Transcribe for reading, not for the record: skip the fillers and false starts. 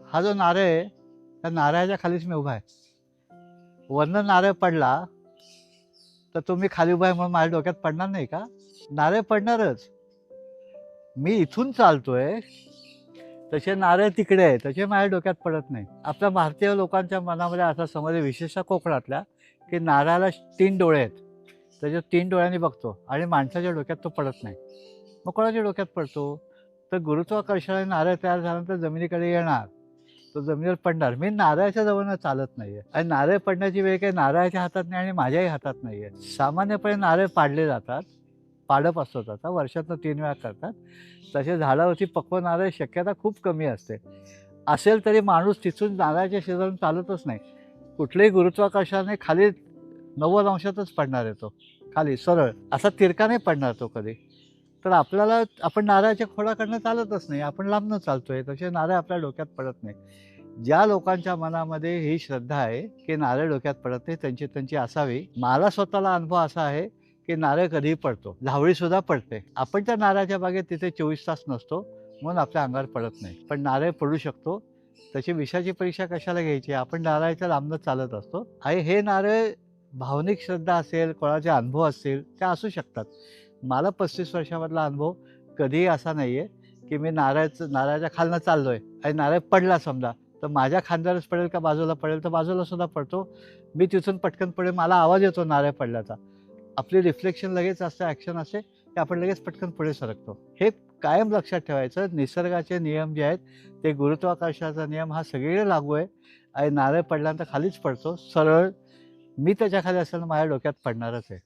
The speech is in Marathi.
हा जो नारळ आहे त्या नारळाच्या खालीच मी उभा आहे. वरनं नारळ पडला तर तो मी खाली उभा आहे म्हणून माझ्या डोक्यात पडणार नाही का? नारळ पडणारच. मी इथून चालतोय तसे नारळ तिकडे आहे, तसे माझ्या डोक्यात पडत नाही. आपल्या भारतीय लोकांच्या मनामध्ये असा समज आहे, विशेषतः कोकणातल्या, की नारळाला 3 डोळे आहेत. त्याच्या 3 डोळ्यांनी बघतो आणि माणसाच्या डोक्यात तो पडत नाही. मग कोणाच्या डोक्यात पडतो? तर गुरुत्वाकर्षणाने नारळ तयार झाल्यानंतर जमिनीकडे येणार. तो जमिनीवर पडणार. मी नारळाच्या जवळनं चालत नाहीये आणि नारळ पडण्याची वेळ काही नारळाच्या हातात नाही आणि माझ्याही हातात नाहीये. सामान्यपणे नारळ पाडले जातात. पाडप असतो त्याचा, वर्षातनं 3 वेळा करतात. तसे झाडावरती पक्व नारळ शक्यता खूप कमी असते. असेल तरी माणूस तिथून नारळाच्या शेजारून चालतच नाही. कुठल्याही गुरुत्वाकर्षणाने खाली 90 अंशातच पडणार आहे तो. खाली सरळ. असा तिरका नाही पडणार तो कधी. तर आपल्याला आपण नारळाच्या खोडाकडनं चालतच नाही. आपण लांबनं चालतोय. तसे नारळ आपल्या डोक्यात पडत नाही. ज्या लोकांच्या मनामध्ये ही श्रद्धा आहे, की नारळ डोक्यात पडत नाही, त्यांची त्यांची असावी. मला स्वतःला अनुभव असा आहे, की नारळ कधीही पडतो. धावळीसुद्धा पडते. आपण त्या नारळाच्या बागेत तिथे 24 तास नसतो, म्हणून आपल्या अंगावर पडत नाही. पण नारळ पडू शकतो. तशी विषाची परीक्षा कशाला घ्यायची? आपण नारळाच्या लांबनं चालत असतो आणि हे नारळ भावनिक श्रद्धा असेल, कोणाचे अनुभव असतील, त्या असू शकतात. मला 35 वर्षामधला अनुभव कधीही असा नाहीये, की मी नारळाच्या खालनं चाललोय आणि नारळ पडला समजा, तर माझ्या खांद्यावरच पडेल का बाजूला पडेल? तर बाजूला सुद्धा पडतो. मी तिथून पटकन पडेल, मला आवाज येतो नारळ पडल्याचा. आपली रिफ्लेक्शन लगेच असते, ॲक्शन असते, की आपण लगेच पटकन पुढे सरकतो. हे कायम लक्षात ठेवायचं. निसर्गाचे नियम जे आहेत, ते गुरुत्वाकर्षणाचा नियम हा सगळीकडे लागू आहे आणि नारळ पडल्यानंतर खालीच पडतो सरळ. मी त्याच्या खाली असताना माझ्या डोक्यात पडणारच आहे.